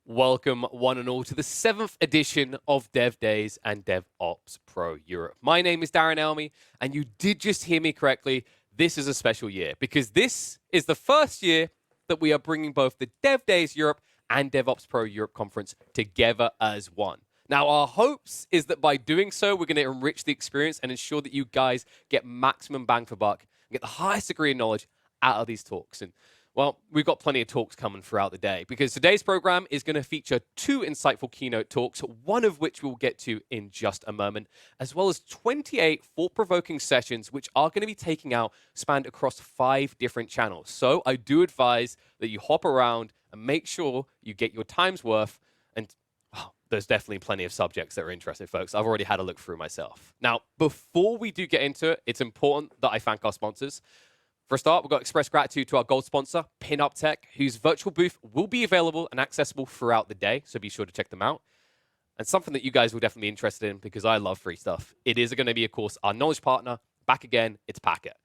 Welcome, one and all, to the 7th edition of Dev Days and DevOps Pro Europe. My name is Darren Elmy, and you did just hear me correctly. This is a special year because this is the first year that we are bringing both the Dev Days Europe and DevOps Pro Europe conference together as one. Now, our hopes is that by doing so, we're going to enrich the experience and ensure that you guys get maximum bang for buck and get the highest degree of knowledge out of these talks. And well, we've got plenty of talks coming throughout the day because today's program is going to feature 2 insightful keynote talks, one of which we'll get to in just a moment, as well as 28 thought-provoking sessions, which are going to be taking out, spanned across 5 different channels. So I do advise that you hop around and make sure you get your time's worth. And there's definitely plenty of subjects that are interesting, folks. I've already had a look through myself. Now, before we do get into it, it's important that I thank our sponsors. For a start, we've got to express gratitude to our gold sponsor, Pinup Tech, whose virtual booth will be available and accessible throughout the day, so be sure to check them out. And something that you guys will definitely be interested in, because I love free stuff, it is going to be, of course, our knowledge partner. Back again, it's Packet.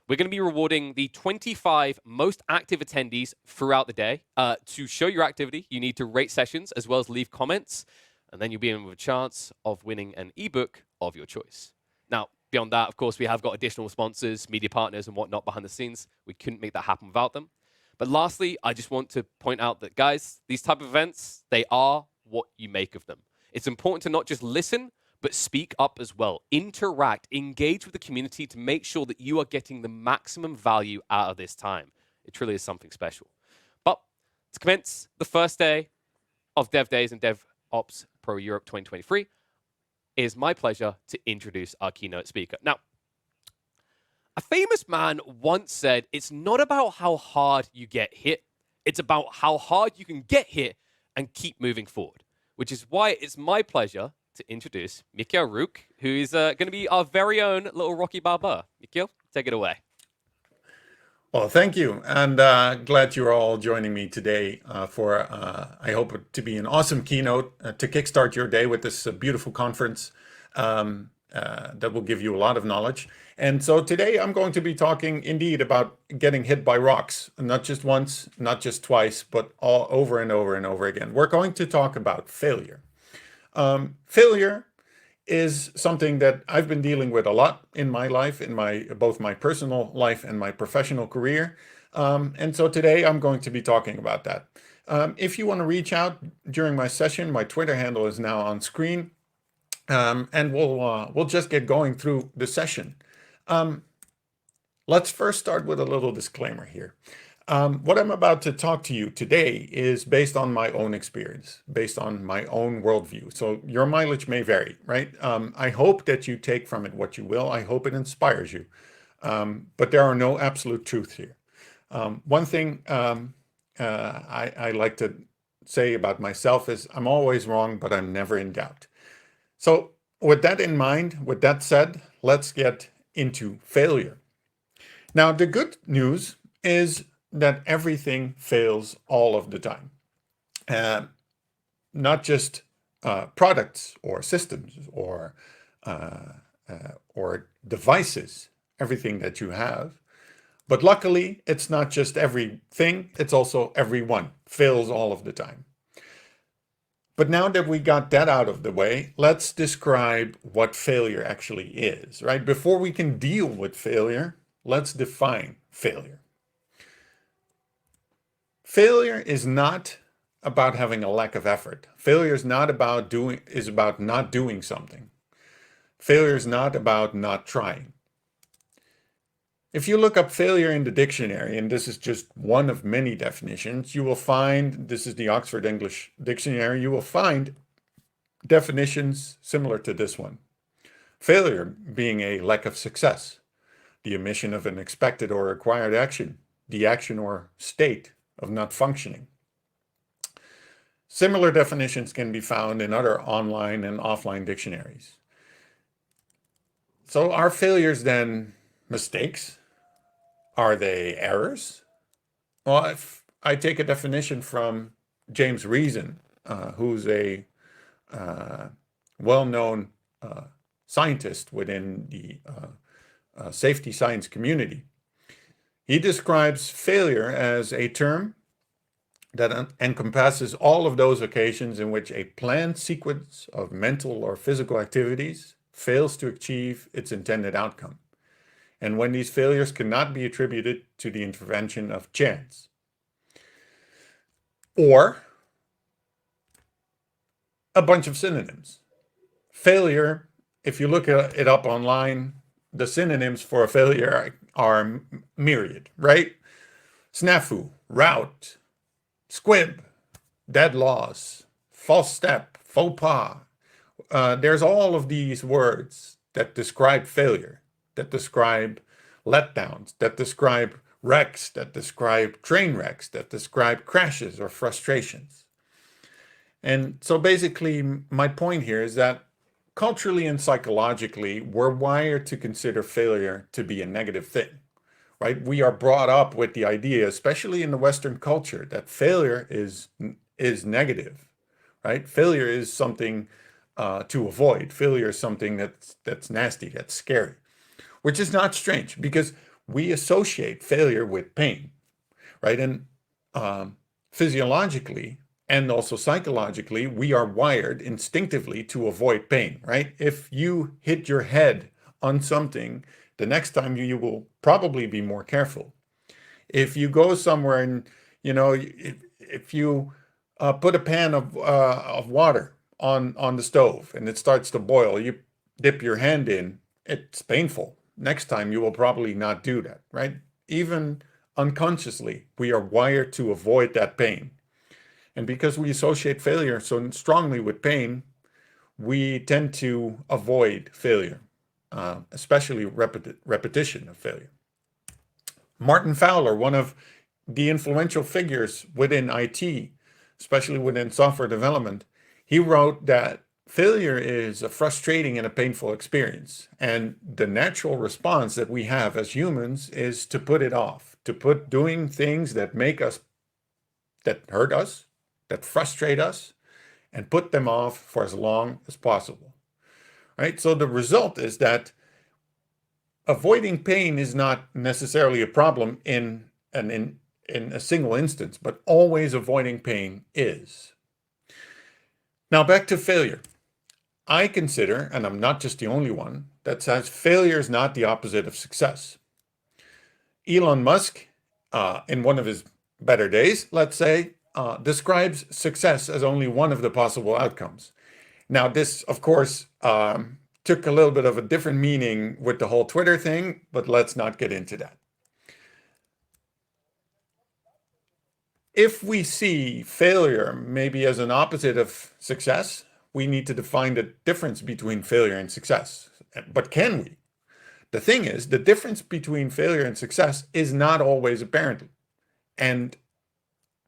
We're going to be rewarding the 25 most active attendees throughout the day. To show your activity, you need to rate sessions as well as leave comments, and then you'll be in with a chance of winning an ebook of your choice. Now, beyond that, of course, we have got additional sponsors, media partners, and whatnot behind the scenes. We couldn't make that happen without them. But lastly, I just want to point out that, guys, these type of events, they are what you make of them. It's important to not just listen, but speak up as well. Interact, engage with the community to make sure that you are getting the maximum value out of this time. It truly is something special. But to commence the first day of Dev Days and DevOps Pro Europe 2023, it is my pleasure to introduce our keynote speaker. Now, a famous man once said, it's not about how hard you get hit, it's about how hard you can get hit and keep moving forward, which is why it's my pleasure to introduce Michiel Rook, who is going to be our very own little Rocky Balboa. Michiel, take it away. Well, thank you, and glad you're all joining me today for, I hope it to be an awesome keynote to kickstart your day with this beautiful conference that will give you a lot of knowledge. And so today I'm going to be talking indeed about getting hit by rocks, not just once, not just twice, but all over and over and over again. We're going to talk about failure. Failure is something that I've been dealing with a lot in my life, in both my personal life and my professional career. And so today I'm going to be talking about that. If you want to reach out during my session, my Twitter handle is now on screen, and we'll just get going through the session. Let's first start with a little disclaimer here. What I'm about to talk to you today is based on my own experience, based on my own worldview. So your mileage may vary, right? I hope that you take from it what you will. I hope it inspires you. But there are no absolute truths here. One thing I like to say about myself is I'm always wrong, but I'm never in doubt. So with that in mind, with that said, let's get into failure. Now, the good news is that everything fails all of the time. Not just products or systems or devices, everything that you have. But luckily, it's not just everything, it's also everyone fails all of the time. But now that we got that out of the way, let's describe what failure actually is, right? Before we can deal with failure, let's define failure. Failure is not about having a lack of effort. Failure is about not doing something. Failure is not about not trying. If you look up failure in the dictionary, and this is just one of many definitions, you will find, this is the Oxford English Dictionary, you will find definitions similar to this one. Failure being a lack of success, the omission of an expected or required action, the action or state of not functioning. Similar definitions can be found in other online and offline dictionaries. So are failures then mistakes? Are they errors? Well, if I take a definition from James Reason, who's a well-known scientist within the safety science community, he describes failure as a term that encompasses all of those occasions in which a planned sequence of mental or physical activities fails to achieve its intended outcome, and when these failures cannot be attributed to the intervention of chance. Or a bunch of synonyms. Failure, if you look it up online, the synonyms for a failure are myriad, right? Snafu, rout, squib, dead loss, false step, faux pas. There's all of these words that describe failure, that describe letdowns, that describe wrecks, that describe train wrecks, that describe crashes or frustrations. And so basically, my point here is that culturally and psychologically, we're wired to consider failure to be a negative thing, right? We are brought up with the idea, especially in the Western culture, that failure is negative, right? Failure is something to avoid. Failure is something that's nasty, that's scary, which is not strange because we associate failure with pain, right? And physiologically and also psychologically, we are wired instinctively to avoid pain, right? If you hit your head on something, the next time you will probably be more careful. If you go somewhere and, if you put a pan of water on the stove and it starts to boil, you dip your hand in, it's painful. Next time you will probably not do that, right? Even unconsciously, we are wired to avoid that pain. And because we associate failure so strongly with pain, we tend to avoid failure, especially repetition of failure. Martin Fowler, one of the influential figures within IT, especially within software development, he wrote that failure is a frustrating and a painful experience. And the natural response that we have as humans is to put it off, to put doing things that that hurt us, that frustrate us, and put them off for as long as possible. Right? So the result is that avoiding pain is not necessarily a problem in a single instance, but always avoiding pain is. Now back to failure. I consider, and I'm not just the only one, that says failure is not the opposite of success. Elon Musk, in one of his better days, let's say, describes success as only one of the possible outcomes. Now, this, of course, took a little bit of a different meaning with the whole Twitter thing, but let's not get into that. If we see failure maybe as an opposite of success, we need to define the difference between failure and success. But can we? The thing is, the difference between failure and success is not always apparent. And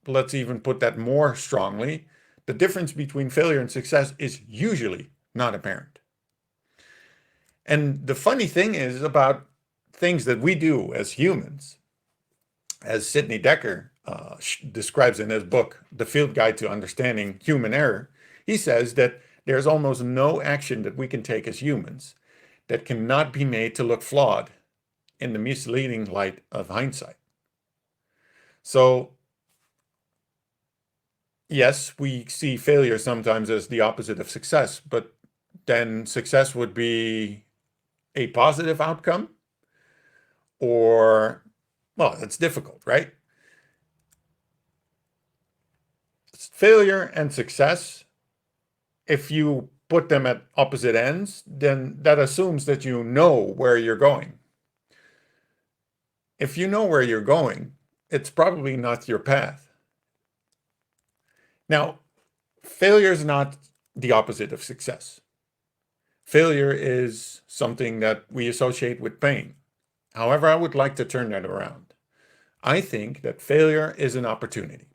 let's even put that more strongly, the difference between failure and success is usually not apparent. And the funny thing is about things that we do as humans, as Sidney Dekker describes in his book, The Field Guide to Understanding Human Error, he says that there's almost no action that we can take as humans that cannot be made to look flawed in the misleading light of hindsight. So, yes, we see failure sometimes as the opposite of success, but then success would be a positive outcome, or, well, it's difficult, right? Failure and success, if you put them at opposite ends, then that assumes that you know where you're going. If you know where you're going, it's probably not your path. Now, failure is not the opposite of success. Failure is something that we associate with pain. However, I would like to turn that around. I think that failure is an opportunity.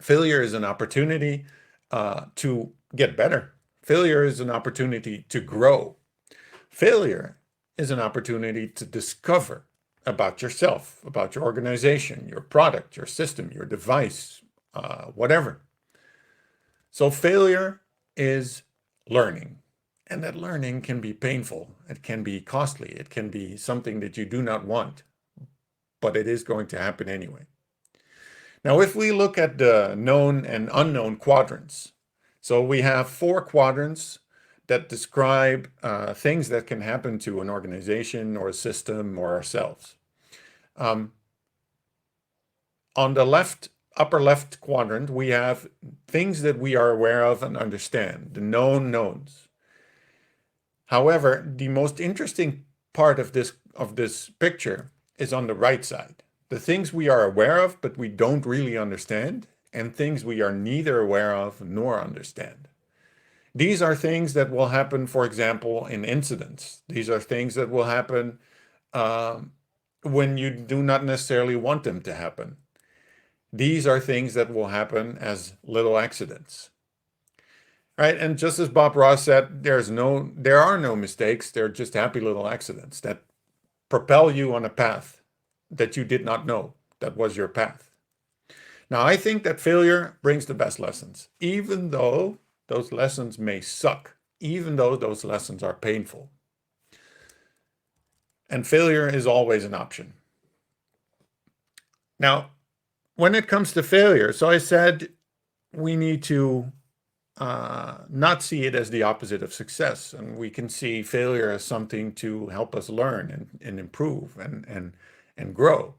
Failure is an opportunity to get better. Failure is an opportunity to grow. Failure is an opportunity to discover about yourself, about your organization, your product, your system, your device, whatever. So failure is learning. And that learning can be painful. It can be costly. It can be something that you do not want. But it is going to happen anyway. Now, if we look at the known and unknown quadrants, so we have 4 quadrants that describe things that can happen to an organization or a system or ourselves. On the left, upper left quadrant, we have things that we are aware of and understand, the known knowns. However, the most interesting part of this picture is on the right side. The things we are aware of, but we don't really understand, and things we are neither aware of nor understand. These are things that will happen, for example, in incidents. These are things that will happen when you do not necessarily want them to happen. These are things that will happen as little accidents. Right? And just as Bob Ross said, there are no mistakes. They're just happy little accidents that propel you on a path that you did not know that was your path. Now, I think that failure brings the best lessons, even though those lessons may suck, even though those lessons are painful. And failure is always an option. Now, when it comes to failure, so I said we need to not see it as the opposite of success. And we can see failure as something to help us learn and improve and grow.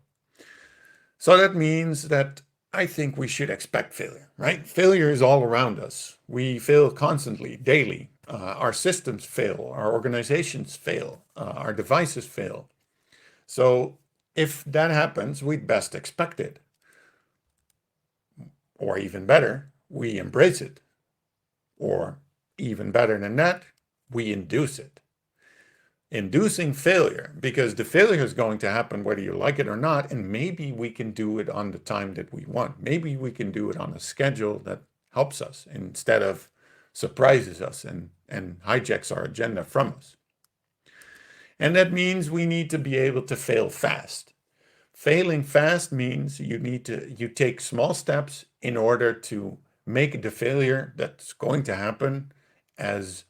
So that means that I think we should expect failure, right? Failure is all around us. We fail constantly, daily. Our systems fail, our organizations fail, our devices fail. So if that happens, we'd best expect it. Or even better, we embrace it. Or even better than that, we induce it. Inducing failure, because the failure is going to happen whether you like it or not, and maybe we can do it on the time that we want. Maybe we can do it on a schedule that helps us instead of surprises us and hijacks our agenda from us. And that means we need to be able to fail fast. Failing fast means you take small steps in order to make the failure that's going to happen as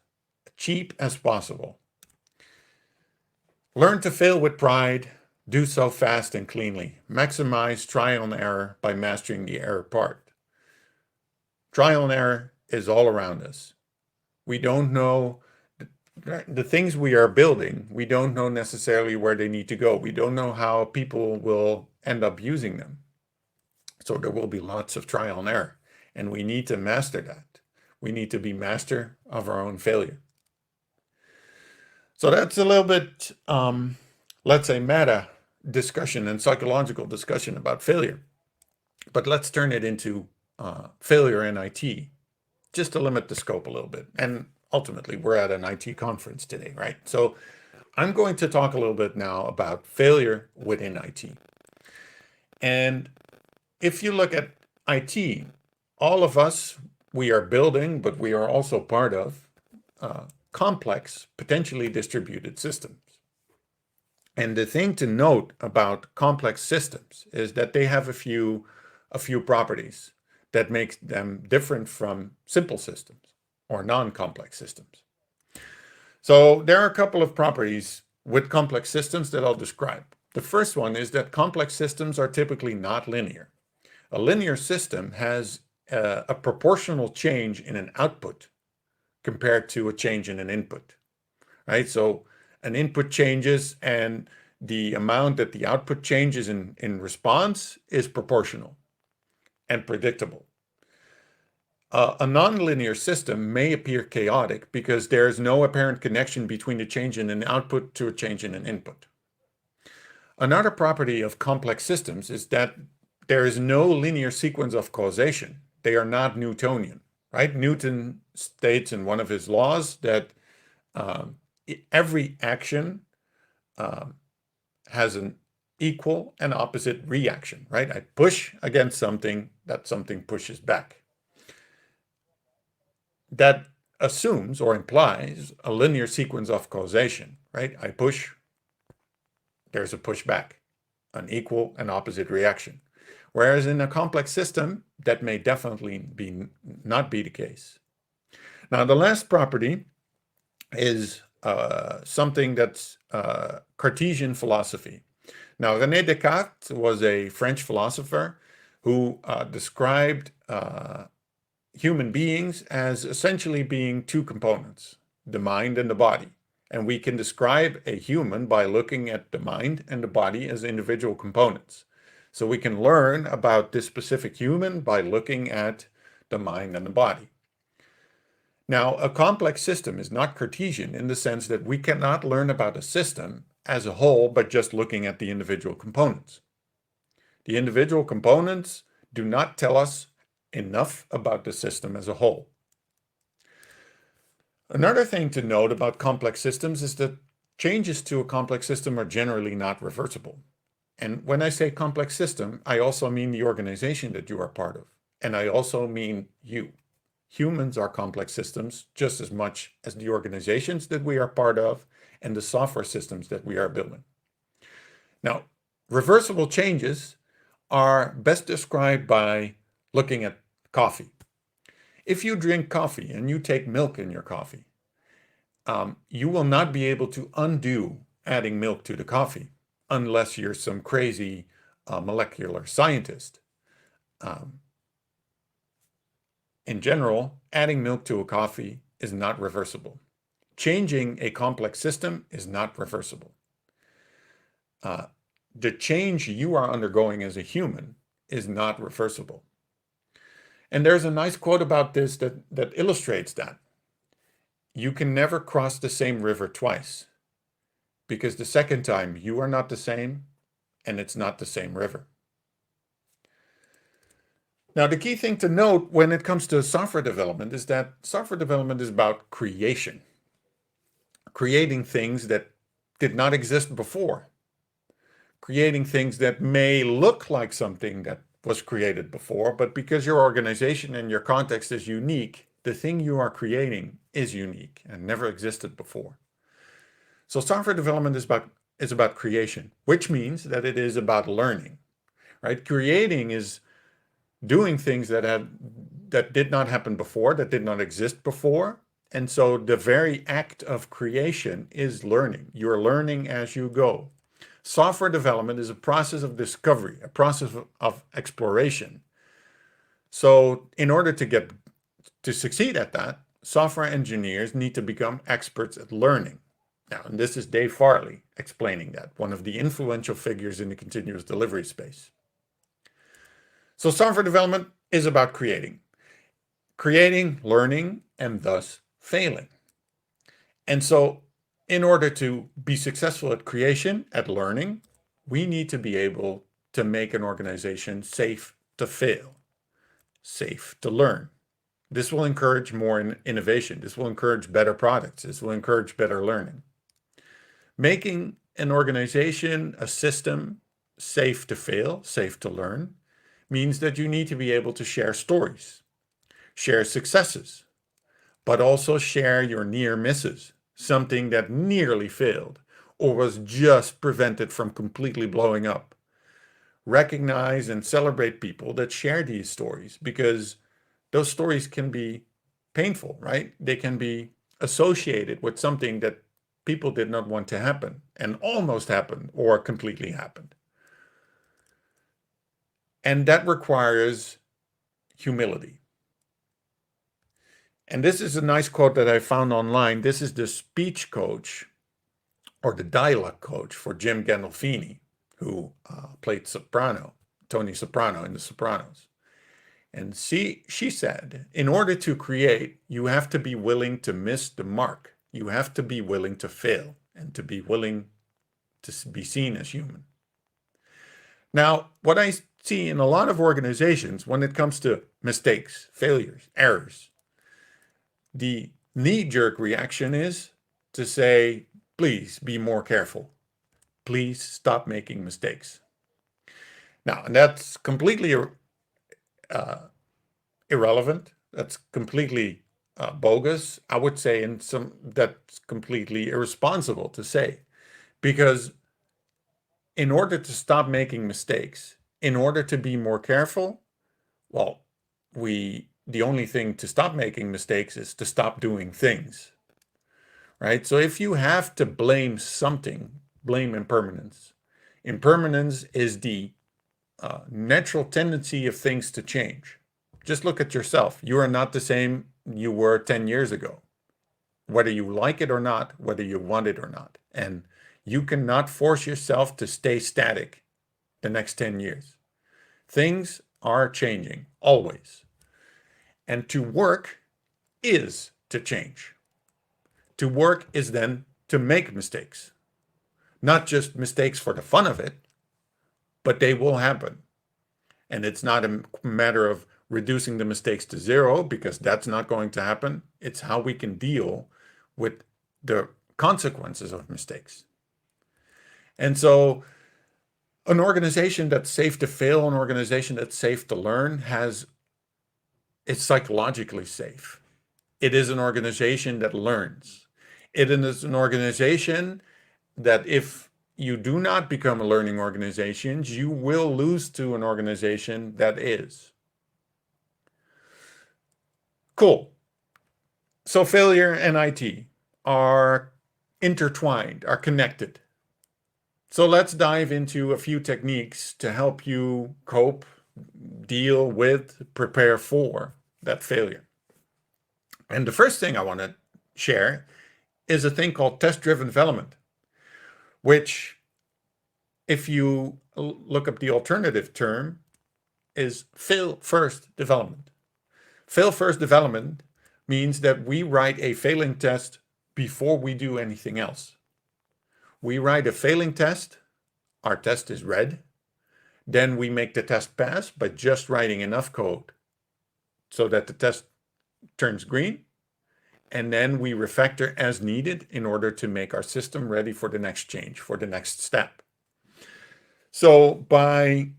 cheap as possible. Learn to fail with pride. Do so fast and cleanly. Maximize trial and error by mastering the error part. Trial and error is all around us. We don't know the things we are building. We don't know necessarily where they need to go. We don't know how people will end up using them. So there will be lots of trial and error. And we need to master that. We need to be master of our own failure. So that's a little bit, let's say, meta discussion and psychological discussion about failure. But let's turn it into failure in IT, just to limit the scope a little bit. And ultimately, we're at an IT conference today, right? So I'm going to talk a little bit now about failure within IT. And if you look at IT, all of us, we are building, but we are also part of complex, potentially distributed systems. And the thing to note about complex systems is that they have a few properties that makes them different from simple systems or non-complex systems. So there are a couple of properties with complex systems that I'll describe. The first one is that complex systems are typically not linear. A linear system has a proportional change in an output compared to a change in an input, right? So an input changes and the amount that the output changes in response is proportional and predictable. A nonlinear system may appear chaotic because there's no apparent connection between the change in an output to a change in an input. Another property of complex systems is that there is no linear sequence of causation. They are not Newtonian, right? Newton states in one of his laws that every action has an equal and opposite reaction, right? I push against something, that something pushes back. That assumes or implies a linear sequence of causation, right? I push, there's a pushback, an equal and opposite reaction. Whereas in a complex system, that may definitely not be the case. Now, the last property is something that's Cartesian philosophy. Now, René Descartes was a French philosopher who described human beings as essentially being two components, the mind and the body. And we can describe a human by looking at the mind and the body as individual components. So we can learn about this specific human by looking at the mind and the body. Now, a complex system is not Cartesian in the sense that we cannot learn about a system as a whole by just looking at the individual components. The individual components do not tell us enough about the system as a whole. Another thing to note about complex systems is that changes to a complex system are generally not reversible. And when I say complex system, I also mean the organization that you are part of. And I also mean you. Humans are complex systems just as much as the organizations that we are part of and the software systems that we are building. Now, reversible changes are best described by looking at coffee. If you drink coffee and you take milk in your coffee, you will not be able to undo adding milk to the coffee unless you're some crazy molecular scientist. In general, adding milk to a coffee is not reversible. Changing a complex system is not reversible. The change you are undergoing as a human is not reversible. And there's a nice quote about this that illustrates that. You can never cross the same river twice, because the second time you are not the same, and it's not the same river. Now, the key thing to note when it comes to software development is that software development is about creation. Creating things that did not exist before. Creating things that may look like something that was created before, but because your organization and your context is unique, the thing you are creating is unique and never existed before. So software development is about creation, which means that it is about learning, right? Creating is doing things that did not happen before, that did not exist before. And so the very act of creation is learning. You're learning as you go. Software development is a process of discovery, a process of exploration. So in order to succeed at that, software engineers need to become experts at learning. Now, and this is Dave Farley explaining that, one of the influential figures in the continuous delivery space. So software development is about creating, learning, and thus failing. And so in order to be successful at creation, at learning, we need to be able to make an organization safe to fail, safe to learn. This will encourage more innovation. This will encourage better products. This will encourage better learning. Making an organization, a system, safe to fail, safe to learn, means that you need to be able to share stories, share successes, but also share your near misses, something that nearly failed or was just prevented from completely blowing up. Recognize and celebrate people that share these stories, because those stories can be painful, right? They can be associated with something that people did not want to happen and almost happened or completely happened. And that requires humility. And this is a nice quote that I found online. This is the speech coach or the dialogue coach for Jim Gandolfini, who played Tony Soprano in The Sopranos. And she said, in order to create, you have to be willing to miss the mark. You have to be willing to fail and to be willing to be seen as human. Now, what I see in a lot of organizations when it comes to mistakes, failures, errors, the knee-jerk reaction is to say, please be more careful. Please stop making mistakes. Now, and that's completely irrelevant. That's completely bogus. I would say that's completely irresponsible to say, because in order to stop making mistakes, in order to be more careful, well, the only thing to stop making mistakes is to stop doing things, right? So if you have to blame something, blame impermanence. Impermanence is the natural tendency of things to change. Just look at yourself. You are not the same you were 10 years ago, whether you like it or not, whether you want it or not. And you cannot force yourself to stay static the next 10 years. Things are changing always. And to work is to change. To work is then to make mistakes. Not just mistakes for the fun of it, but they will happen. And it's not a matter of reducing the mistakes to zero, because that's not going to happen. It's how we can deal with the consequences of mistakes. And so an organization that's safe to fail, an organization that's safe to learn, it's psychologically safe. It is an organization that learns. It is an organization that if you do not become a learning organization, you will lose to an organization that is. Cool. So failure and IT are intertwined, are connected. So let's dive into a few techniques to help you cope, deal with, prepare for that failure. And the first thing I want to share is a thing called test-driven development, which, if you look up the alternative term, is fail-first development. Fail-first development means that we write a failing test before we do anything else. We write a failing test, our test is red, then we make the test pass by just writing enough code so that the test turns green, and then we refactor as needed in order to make our system ready for the next change, for the next step. So by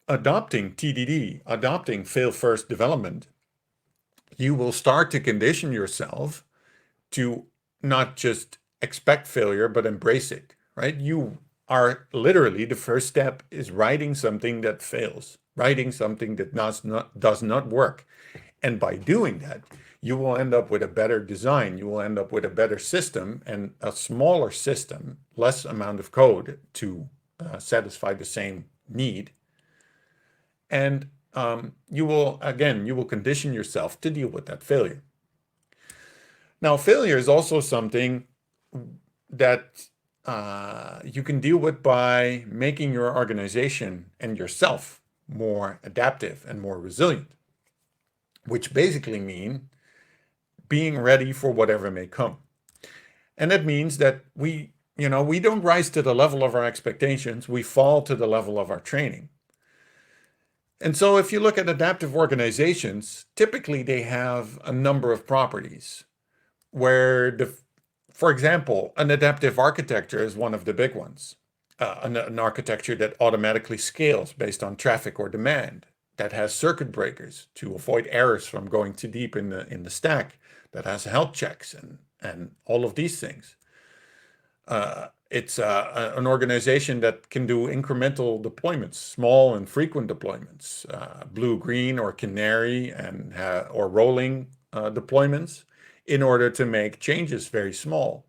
adopting TDD, adopting fail-first development, you will start to condition yourself to not just expect failure, but embrace it, right? You are literally, the first step is writing something that fails, writing something that does not work. And by doing that, you will end up with a better design. You will end up with a better system and a smaller system, less amount of code to satisfy the same need. And you will condition yourself to deal with that failure. Now, failure is also something that you can deal with by making your organization and yourself more adaptive and more resilient, which basically mean being ready for whatever may come. And that means that we don't rise to the level of our expectations, we fall to the level of our training. And so if you look at adaptive organizations, typically they have a number of properties where, for example, an adaptive architecture is one of the big ones. An architecture that automatically scales based on traffic or demand, that has circuit breakers to avoid errors from going too deep in the stack, that has health checks and all of these things. It's an organization that can do incremental deployments, small and frequent deployments, blue, green, or canary, or rolling deployments, in order to make changes very small.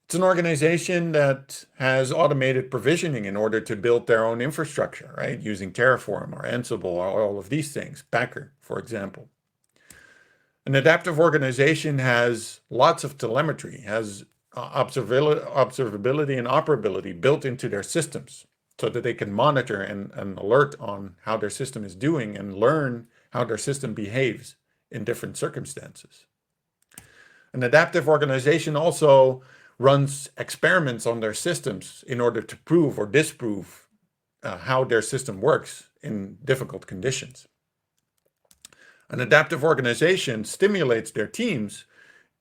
It's an organization that has automated provisioning in order to build their own infrastructure, right? Using Terraform or Ansible or all of these things, Packer, for example. An adaptive organization has lots of telemetry, has observability and operability built into their systems so that they can monitor and alert on how their system is doing and learn how their system behaves in different circumstances. An adaptive organization also runs experiments on their systems in order to prove or disprove how their system works in difficult conditions. An adaptive organization stimulates their teams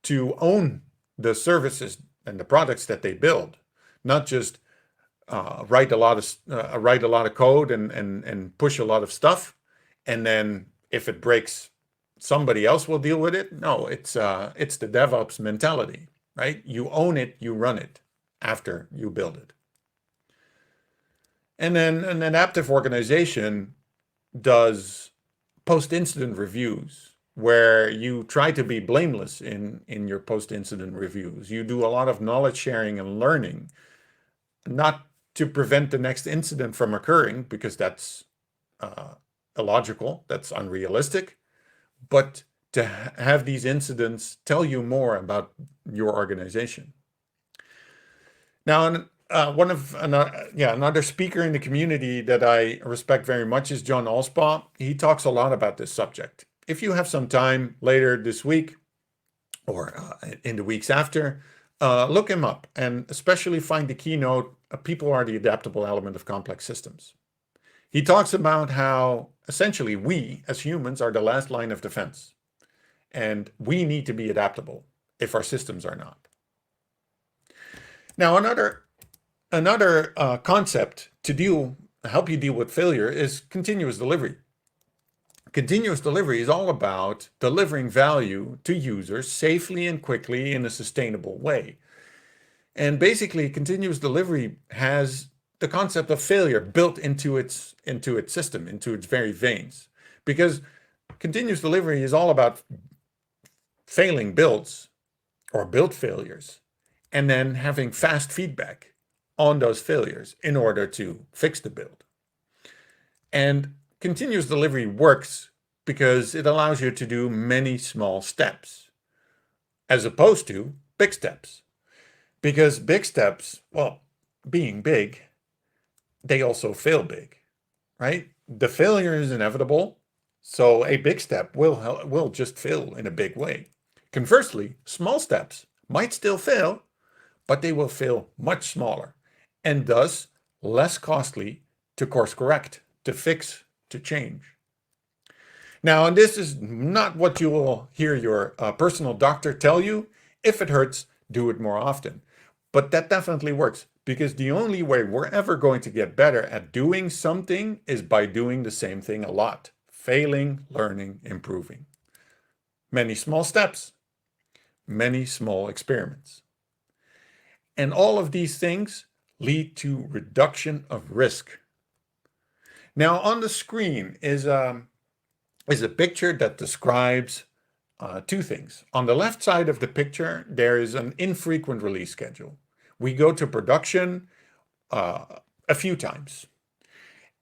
to own the services and the products that they build, not just write a lot of code and push a lot of stuff, and then if it breaks, somebody else will deal with it. No, it's the DevOps mentality, right? You own it, you run it after you build it. And then an adaptive organization does post-incident reviews, where you try to be blameless in your post-incident reviews. You do a lot of knowledge sharing and learning, not to prevent the next incident from occurring, because that's illogical, that's unrealistic, but to have these incidents tell you more about your organization. Now, another speaker in the community that I respect very much is John Allspaw. He talks a lot about this subject. If you have some time later this week or in the weeks after, look him up, and especially find the keynote, People Are the Adaptable Element of Complex Systems. He talks about how essentially we as humans are the last line of defense, and we need to be adaptable if our systems are not. Now, another concept to help you deal with failure is continuous delivery. Continuous delivery is all about delivering value to users safely and quickly in a sustainable way. And basically, continuous delivery has the concept of failure built into its system, into its very veins. Because continuous delivery is all about failing builds or build failures, and then having fast feedback on those failures in order to fix the build. And continuous delivery works because it allows you to do many small steps as opposed to big steps. Because big steps, well, being big, they also fail big, right? The failure is inevitable, so a big step will just fail in a big way. Conversely, small steps might still fail, but they will fail much smaller and thus less costly to course correct, to fix, to change. Now, and this is not what you will hear your personal doctor tell you. If it hurts, do it more often. But that definitely works, because the only way we're ever going to get better at doing something is by doing the same thing a lot. Failing, learning, improving. Many small steps, many small experiments. And all of these things lead to reduction of risk. Now, on the screen is a picture that describes two things. On the left side of the picture, there is an infrequent release schedule. We go to production a few times.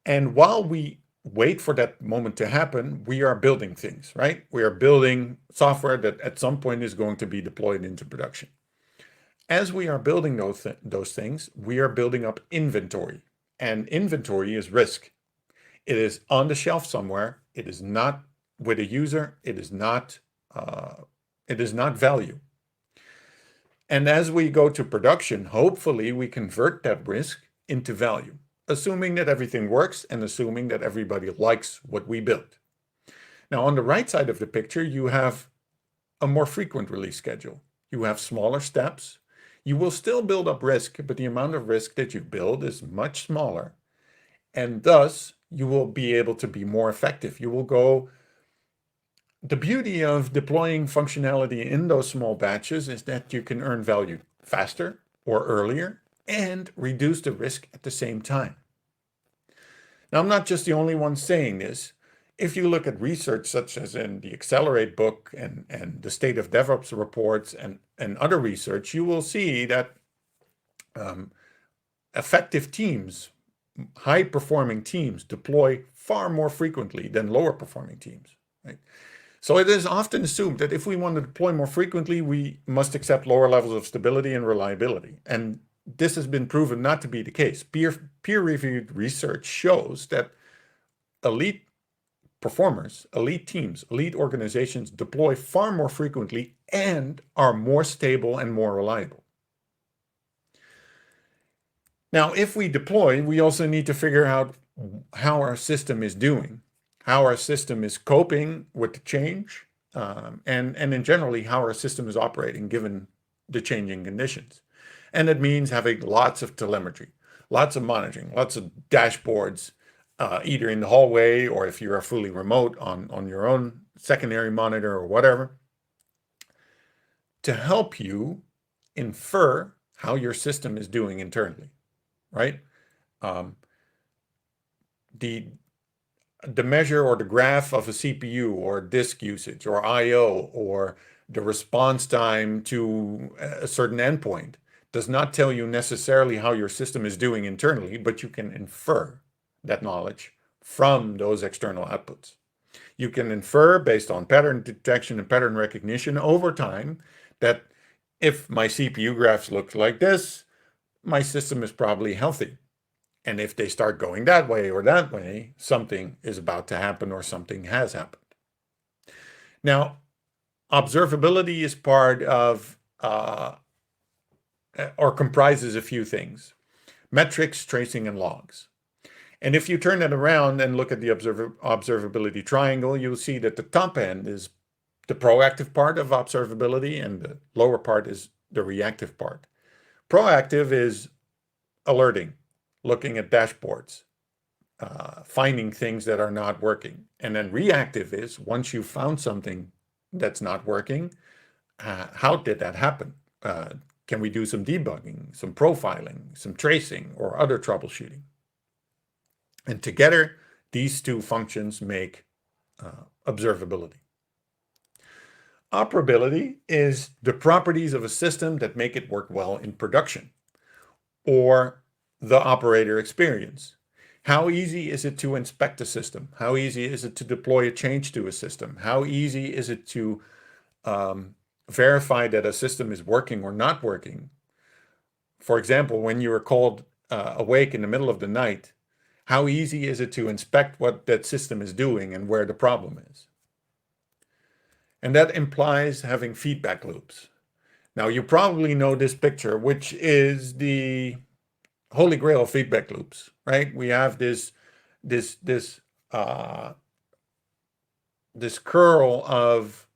And while we wait for that moment to happen, we are building things, right? We are building software that at some point is going to be deployed into production. As we are building those things, we are building up inventory. And inventory is risk. It is on the shelf somewhere. It is not with a user. It is not value. And as we go to production, hopefully we convert that risk into value, assuming that everything works and assuming that everybody likes what we built. Now, on the right side of the picture, you have a more frequent release schedule. You have smaller steps. You will still build up risk, but the amount of risk that you build is much smaller. And thus, you will be able to be more effective. You will go. The beauty of deploying functionality in those small batches is that you can earn value faster or earlier and reduce the risk at the same time. Now, I'm not just the only one saying this. If you look at research such as in the Accelerate book and the State of DevOps reports and other research, you will see that effective teams, high-performing teams, deploy far more frequently than lower-performing teams. Right? So it is often assumed that if we want to deploy more frequently, we must accept lower levels of stability and reliability. And this has been proven not to be the case. Peer-reviewed research shows that elite performers, elite teams, elite organizations deploy far more frequently and are more stable and more reliable. Now, if we deploy, we also need to figure out how our system is doing, how our system is coping with the change, and in generally how our system is operating given the changing conditions. And it means having lots of telemetry, lots of monitoring, lots of dashboards, either in the hallway or if you are fully remote on your own secondary monitor or whatever, to help you infer how your system is doing internally, right? The measure or the graph of a CPU or disk usage or I/O or the response time to a certain endpoint does not tell you necessarily how your system is doing internally, but you can infer that knowledge from those external outputs. You can infer based on pattern detection and pattern recognition over time that if my CPU graphs look like this, my system is probably healthy. And if they start going that way or that way, something is about to happen or something has happened. Now, observability is part of or comprises a few things: metrics, tracing, and logs. And if you turn it around and look at the observability triangle, you'll see that the top end is the proactive part of observability and the lower part is the reactive part. Proactive is alerting, looking at dashboards, finding things that are not working. And then reactive is once you found something that's not working, how did that happen? Can we do some debugging, some profiling, some tracing, or other troubleshooting? And together, these two functions make observability. Operability is the properties of a system that make it work well in production, or the operator experience. How easy is it to inspect a system? How easy is it to deploy a change to a system? How easy is it to verify that a system is working or not working? For example, when you are called awake in the middle of the night, how easy is it to inspect what that system is doing and where the problem is? And that implies having feedback loops. Now, you probably know this picture, which is the holy grail of feedback loops, right? We have this curl of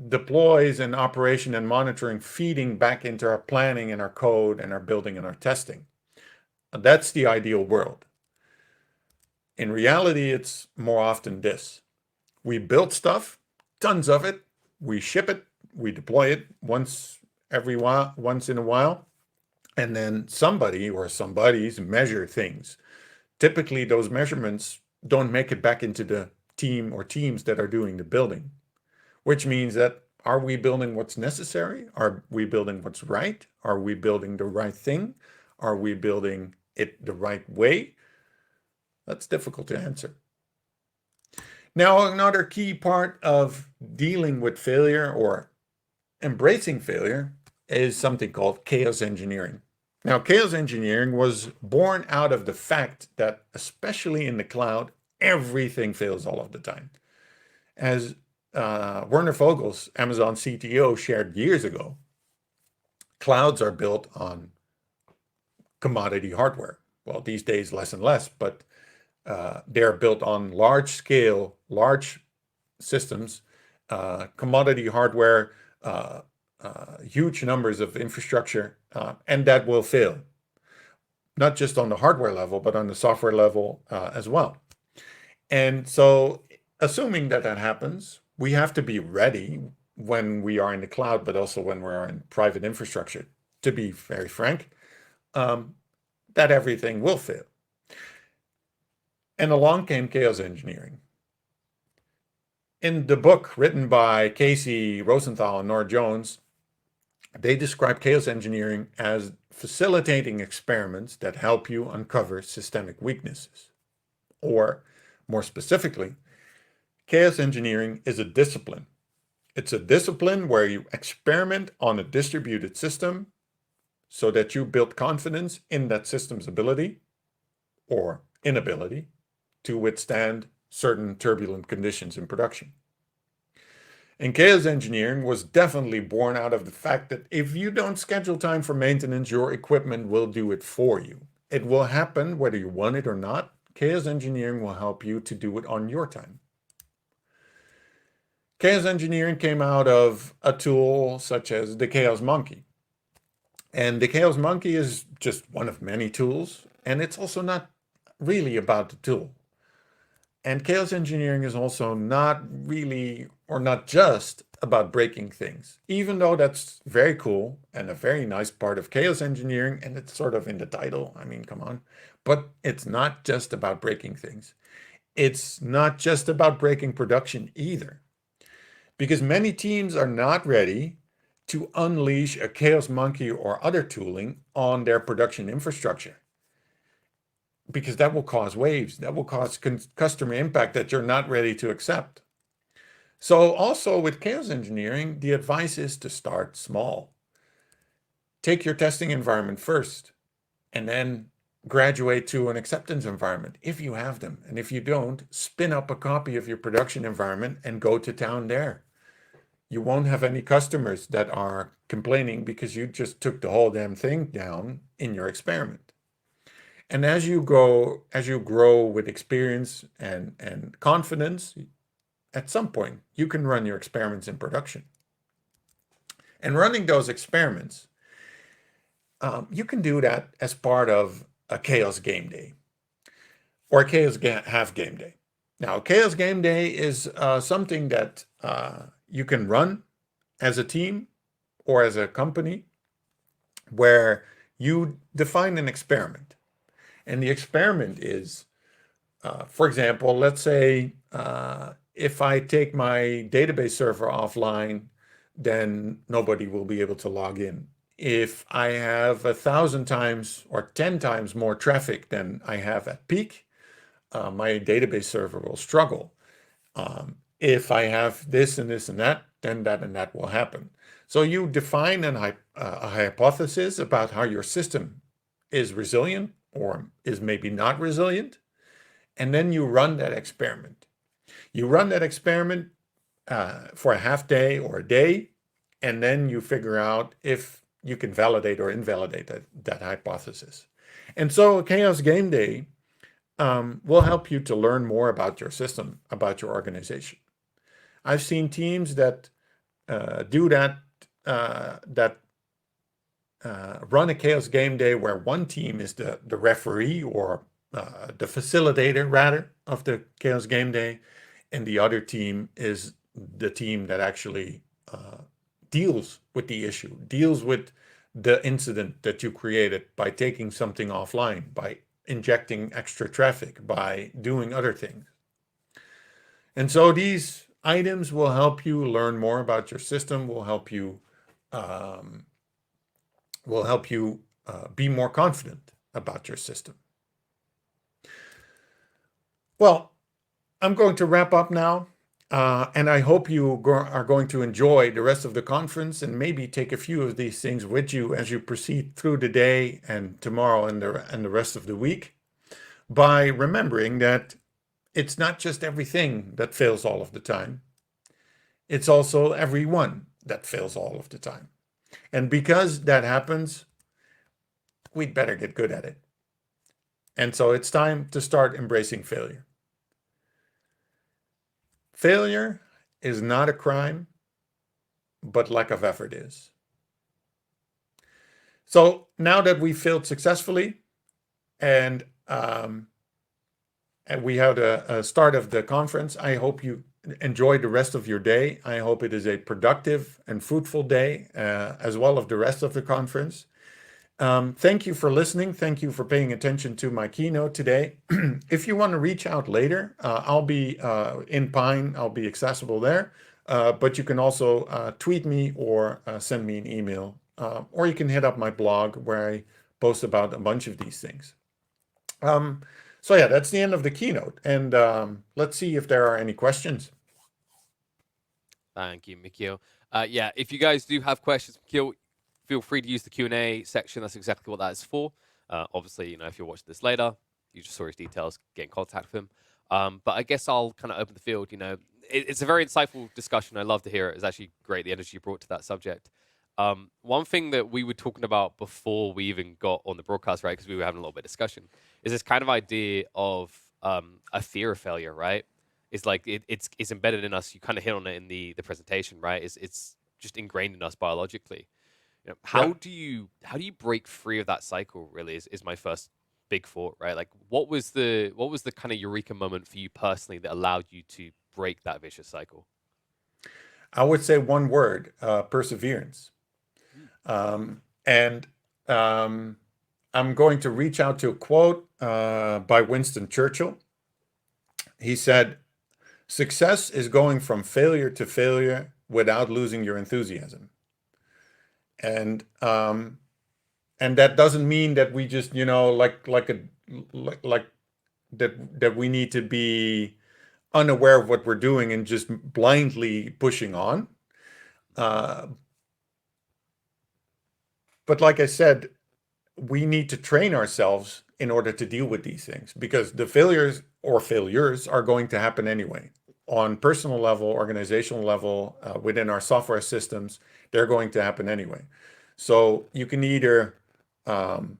deploys and operation and monitoring feeding back into our planning and our code and our building and our testing. That's the ideal world. In reality, it's more often this. We build stuff, tons of it, we ship it, we deploy it once in a while, and then somebody or somebody's measure things. Typically, those measurements don't make it back into the team or teams that are doing the building, which means that are we building what's necessary? Are we building what's right? Are we building the right thing? Are we building it the right way? That's difficult to answer. Now, another key part of dealing with failure or embracing failure is something called chaos engineering. Now, chaos engineering was born out of the fact that, especially in the cloud, everything fails all of the time. As Werner Vogels, Amazon CTO, shared years ago, clouds are built on commodity hardware. Well, these days less and less, but they're built on large systems, commodity hardware, huge numbers of infrastructure, and that will fail. Not just on the hardware level, but on the software level as well. And so, assuming that happens, we have to be ready when we are in the cloud, but also when we're in private infrastructure, to be very frank, that everything will fail. And along came chaos engineering. In the book written by Casey Rosenthal and Nora Jones, they describe chaos engineering as facilitating experiments that help you uncover systemic weaknesses. Or, more specifically, chaos engineering is a discipline. It's a discipline where you experiment on a distributed system so that you build confidence in that system's ability or inability to withstand certain turbulent conditions in production. And chaos engineering was definitely born out of the fact that if you don't schedule time for maintenance, your equipment will do it for you. It will happen whether you want it or not. Chaos engineering will help you to do it on your time. Chaos engineering came out of a tool such as the Chaos Monkey. And the Chaos Monkey is just one of many tools, and it's also not really about the tool. And chaos engineering is also not really, or not just, about breaking things, even though that's very cool and a very nice part of chaos engineering, and it's sort of in the title. I mean, come on. But it's not just about breaking things. It's not just about breaking production either, because many teams are not ready to unleash a Chaos Monkey or other tooling on their production infrastructure, because that will cause waves, that will cause customer impact that you're not ready to accept. So also with chaos engineering, the advice is to start small. Take your testing environment first, and then graduate to an acceptance environment if you have them. And if you don't, spin up a copy of your production environment and go to town there. You won't have any customers that are complaining because you just took the whole damn thing down in your experiment. And as you grow with experience and confidence, at some point you can run your experiments in production. And running those experiments, you can do that as part of a chaos game day or a chaos half game day. Now, chaos game day is something that you can run as a team or as a company, where you define an experiment. And the experiment is, for example, let's say if I take my database server offline, then nobody will be able to log in. If I have 1,000 times or 10 times more traffic than I have at peak, my database server will struggle. If I have this and this and that, then that and that will happen. So you define a hypothesis about how your system is resilient or is maybe not resilient, and then you run that experiment. You run that experiment for a half day or a day, and then you figure out if you can validate or invalidate that hypothesis. And so Chaos Game Day will help you to learn more about your system, about your organization. I've seen teams that do that, run a Chaos Game Day where one team is the referee or the facilitator, rather, of the Chaos Game Day, and the other team is the team that actually deals with the issue, deals with the incident that you created by taking something offline, by injecting extra traffic, by doing other things. And so these items will help you learn more about your system, will help you be more confident about your system. Well, I'm going to wrap up now. And I hope you are going to enjoy the rest of the conference and maybe take a few of these things with you as you proceed through the day and tomorrow and the rest of the week, by remembering that it's not just everything that fails all of the time. It's also everyone that fails all of the time. And because that happens, we'd better get good at it. And so it's time to start embracing failure. Failure is not a crime, but lack of effort is. So now that we failed successfully and we had a start of the conference, I hope you enjoy the rest of your day. I hope it is a productive and fruitful day, as well as the rest of the conference. Thank you for listening. Thank you for paying attention to my keynote today. If you want to reach out later, I'll be in Pine. I'll be accessible there. But you can also tweet me or send me an email. Or you can hit up my blog where I post about a bunch of these things. So yeah, that's the end of the keynote. And let's see if there are any questions. Thank you, Michiel. Yeah, if you guys do have questions, Michiel, feel free to use the Q&A section. That's exactly what that is for. Obviously, if you're watching this later, you just saw his details, get in contact with him. But I guess I'll kind of open the field. It's a very insightful discussion. I love to hear it. It's actually great, the energy you brought to that subject. One thing that we were talking about before we even got on the broadcast, right, because we were having a little bit of discussion, is this kind of idea of a fear of failure, right? It's like it's embedded in us. You kind of hit on it in the presentation, right? It's just ingrained in us biologically. How do you break free of that cycle? Really, is my first big thought, right? Like, what was the kind of eureka moment for you personally that allowed you to break that vicious cycle? I would say one word: perseverance. And I'm going to reach out to a quote by Winston Churchill. He said, "Success is going from failure to failure without losing your enthusiasm." And and that doesn't mean that we just, like that we need to be unaware of what we're doing and just blindly pushing on. Uh, but like I said, we need to train ourselves in order to deal with these things, because the failures are going to happen anyway. On personal level, organizational level, within our software systems, they're going to happen anyway. So um,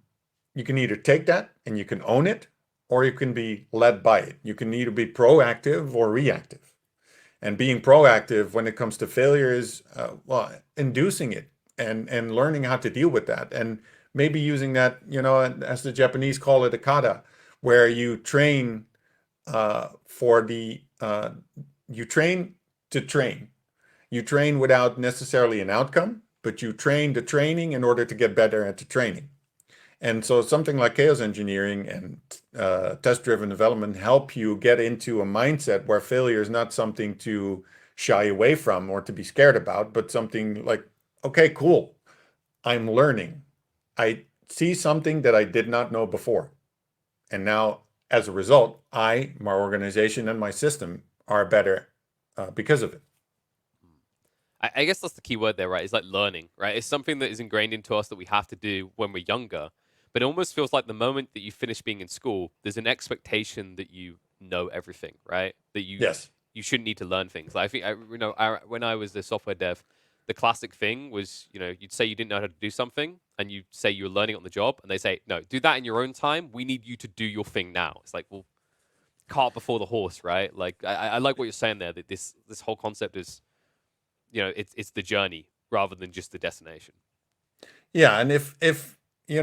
you can either take that and you can own it, or you can be led by it. You can either be proactive or reactive. And being proactive when it comes to failure is, well, inducing it and learning how to deal with that, and maybe using that, as the Japanese call it, a kata, where you train for the you train to train. You train without necessarily an outcome, but you train the training in order to get better at the training. And so something like chaos engineering and test-driven development help you get into a mindset where failure is not something to shy away from or to be scared about, but something like, okay, cool, I'm learning. I see something that I did not know before. And now, as a result, my organization, and my system are better because of it. I guess that's the key word there, right? It's like learning, right? It's something that is ingrained into us that we have to do when we're younger. But it almost feels like the moment that you finish being in school, there's an expectation that you know everything, right? That Yes. you shouldn't need to learn things. Like I think when I was a software dev, the classic thing was, you'd say you didn't know how to do something, and you say you were learning on the job, and they say, no, do that in your own time. We need you to do your thing now. It's like, well, cart before the horse, right? Like I like what you're saying there. That this whole concept is, it's the journey rather than just the destination. Yeah, and if we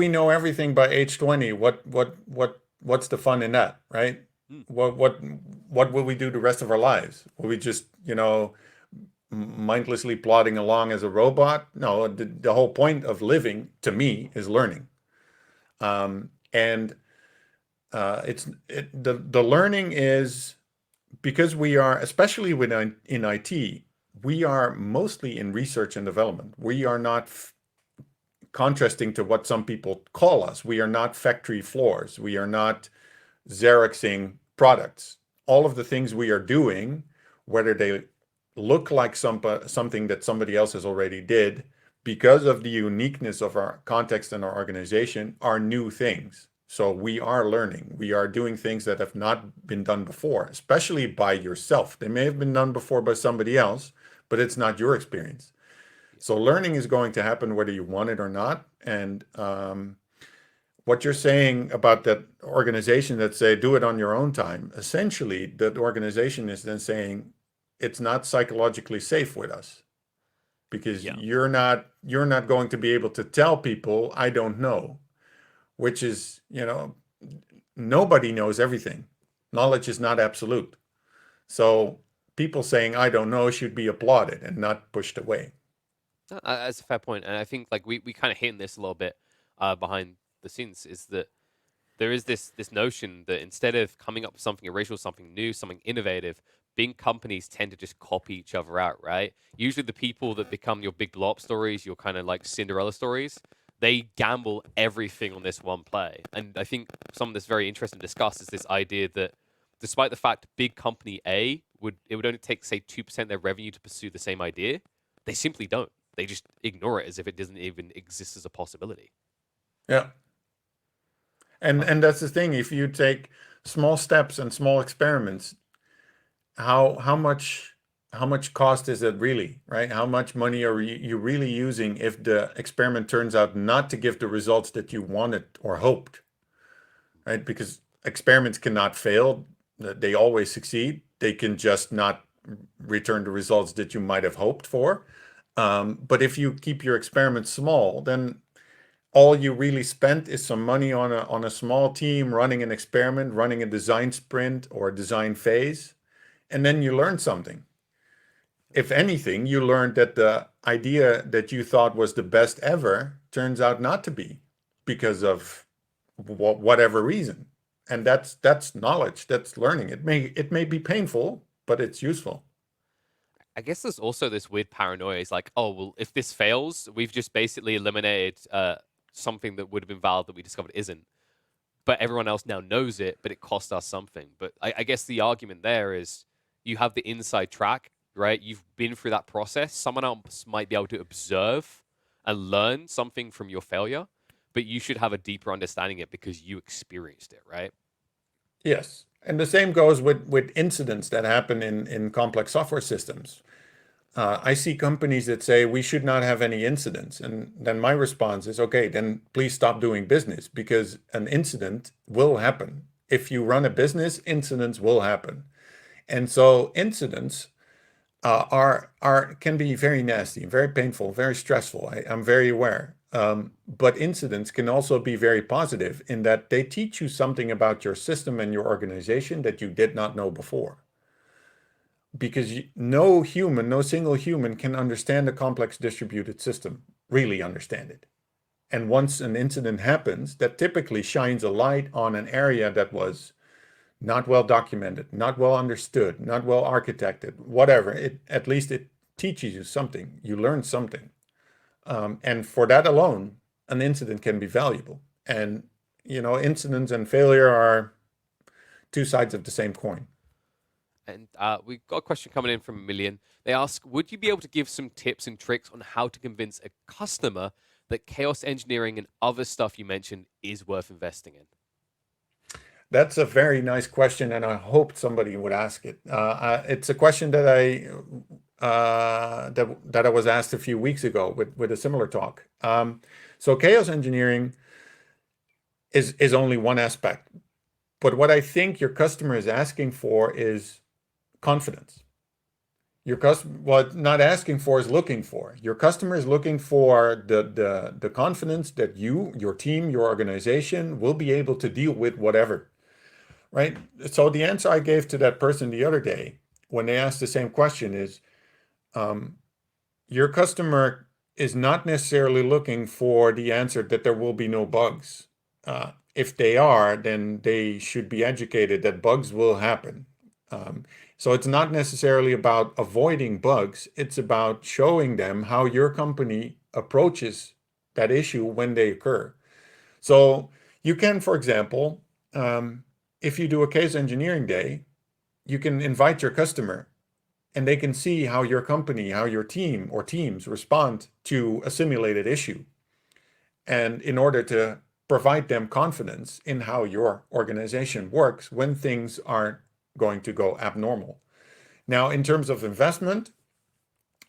know everything by age 20, what's the fun in that, right? Mm. What will we do the rest of our lives? Will we just, mindlessly plodding along as a robot? No, the whole point of living, to me, is learning. And the learning is, because we are, especially in IT, we are mostly in research and development. We are not, contrasting to what some people call us, we are not factory floors. We are not Xeroxing products. All of the things we are doing, whether they look like something that somebody else has already did, because of the uniqueness of our context and our organization, are new things. So we are learning. We are doing things that have not been done before, especially by yourself. They may have been done before by somebody else, but it's not your experience. So learning is going to happen whether you want it or not. And what you're saying about that organization that say do it on your own time, essentially that organization is then saying it's not psychologically safe with us, because Yeah. you're not going to be able to tell people I don't know, which is, nobody knows everything. Knowledge is not absolute. So people saying I don't know should be applauded and not pushed away. That's a fair point, and I think like we kind of hit on this a little bit behind the scenes is that there is this notion that instead of coming up with something original, something new, something innovative, big companies tend to just copy each other out, right? Usually, the people that become your big blow up stories, your kind of like Cinderella stories, they gamble everything on this one play. And I think something that's very interesting to discuss is this idea that despite the fact big company A would only take say 2% of their revenue to pursue the same idea, they simply don't. They just ignore it as if it doesn't even exist as a possibility. Yeah. And that's the thing. If you take small steps and small experiments, how much cost is it really, right? How much money are you really using if the experiment turns out not to give the results that you wanted or hoped, right? Because experiments cannot fail. They always succeed. They can just not return the results that you might have hoped for. But if you keep your experiments small, then all you really spent is some money on a small team running an experiment, running a design sprint or a design phase, and then you learn something. If anything, you learned that the idea that you thought was the best ever turns out not to be, because of whatever reason. And that's knowledge, that's learning. It may be painful, but it's useful. I guess there's also this weird paranoia. It's like, oh, well, if this fails, we've just basically eliminated something that would have been valid that we discovered isn't. But everyone else now knows it, but it cost us something. But I guess the argument there is you have the inside track, right? You've been through that process. Someone else might be able to observe and learn something from your failure, but you should have a deeper understanding of it because you experienced it, right? Yes. And the same goes with incidents that happen in complex software systems. I see companies that say we should not have any incidents. And then my response is, okay, then please stop doing business because an incident will happen. If you run a business, incidents will happen. And so incidents are can be very nasty, very painful, very stressful. I'm very aware. But incidents can also be very positive in that they teach you something about your system and your organization that you did not know before. Because no human, no single human can understand a complex distributed system, really understand it. And once an incident happens, that typically shines a light on an area that was not well documented, not well understood, not well architected, whatever. At least it teaches you something. You learn something. And for that alone, an incident can be valuable. And, incidents and failure are two sides of the same coin. And we've got a question coming in from Million. They ask, would you be able to give some tips and tricks on how to convince a customer that chaos engineering and other stuff you mentioned is worth investing in? That's a very nice question, and I hoped somebody would ask it. It's a question that I was asked a few weeks ago with a similar talk. So chaos engineering is only one aspect, but what I think your customer is asking for is confidence. Your customer, what not asking for is looking for. Your customer is looking for the confidence that you, your team, your organization will be able to deal with whatever. Right? So the answer I gave to that person the other day when they asked the same question is, your customer is not necessarily looking for the answer that there will be no bugs. If they are, then they should be educated that bugs will happen. So it's not necessarily about avoiding bugs. It's about showing them how your company approaches that issue when they occur. So you can, for example, if you do a case engineering day, you can invite your customer and they can see how your company, how your team or teams respond to a simulated issue. And in order to provide them confidence in how your organization works when things aren't going to go abnormal. Now, in terms of investment,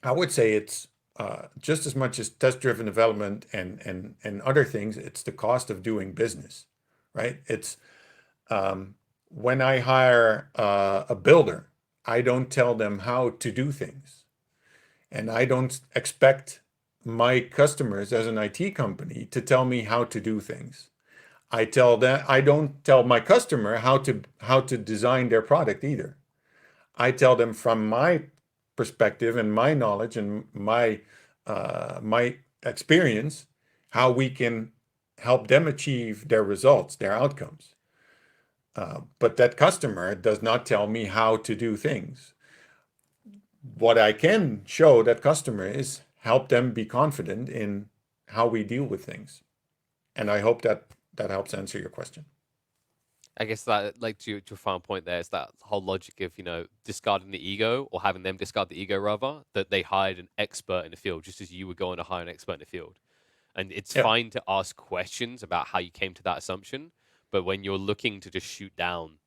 I would say it's just as much as test-driven development and other things, it's the cost of doing business, right? It's when I hire a builder, I don't tell them how to do things. And I don't expect my customers as an IT company to tell me how to do things. I don't tell my customer how to design their product either. I tell them from my perspective and my knowledge and my experience how we can help them achieve their results, their outcomes. But that customer does not tell me how to do things. What I can show that customer is help them be confident in how we deal with things. And I hope that helps answer your question. I guess that, like, to a final point there, is that whole logic of, discarding the ego or having them discard the ego rather, that they hired an expert in the field, just as you were going to hire an expert in the field. And it's Yeah. fine to ask questions about how you came to that assumption, but when you're looking to just shoot down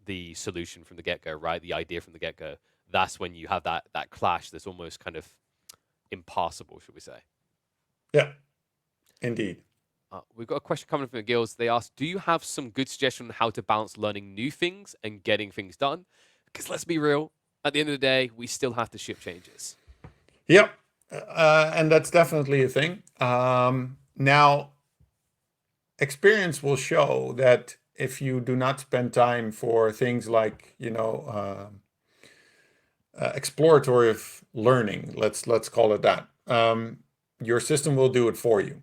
the solution from the get-go, right, the idea from the get-go, that's when you have that clash that's almost kind of impossible, should we say. Yeah, indeed. We've got a question coming from the Gills. They ask, do you have some good suggestion on how to balance learning new things and getting things done? Because let's be real, at the end of the day, we still have to ship changes. Yep. And that's definitely a thing. Now, experience will show that if you do not spend time for things like, exploratory learning, let's call it that, your system will do it for you.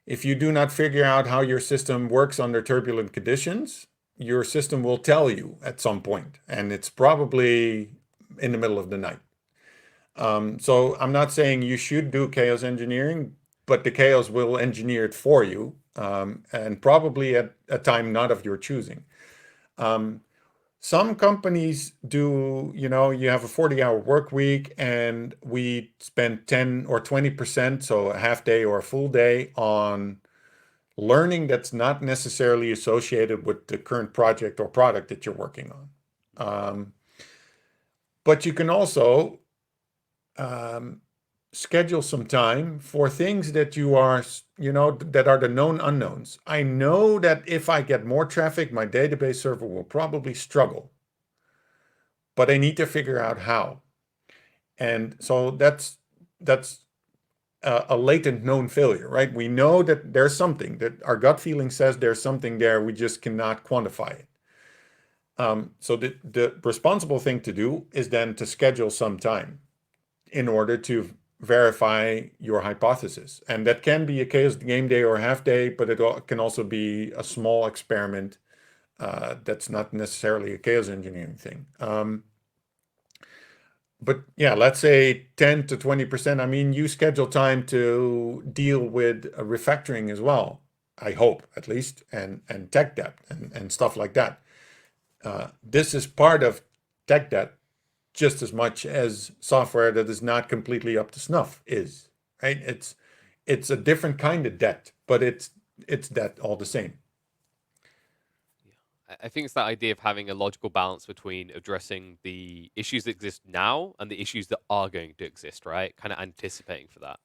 If you do not figure out how your system works under turbulent conditions, your system will tell you at some point, and it's probably in the middle of the night. So I'm not saying you should do chaos engineering, but the chaos will engineer it for you, and probably at a time not of your choosing. Um, some companies do, you have a 40-hour work week and we spend 10 or 20%, so a half day or a full day on learning that's not necessarily associated with the current project or product that you're working on. But you can also um, schedule some time for things that you are, that are the known unknowns. I know that if I get more traffic, my database server will probably struggle, but I need to figure out how. And so that's a latent known failure, right? We know that there's something that our gut feeling says there's something there. We just cannot quantify it. So the responsible thing to do is then to schedule some time in order to verify your hypothesis. And that can be a chaos game day or a half day, but it can also be a small experiment that's not necessarily a chaos engineering thing. But yeah, let's say 10 to 20%. I mean, you schedule time to deal with refactoring as well, I hope at least, and tech debt and stuff like that. This is part of tech debt just as much as software that is not completely up to snuff is, right? It's a different kind of debt, but it's debt all the same. I think it's that idea of having a logical balance between addressing the issues that exist now and the issues that are going to exist, right? Kind of anticipating for that.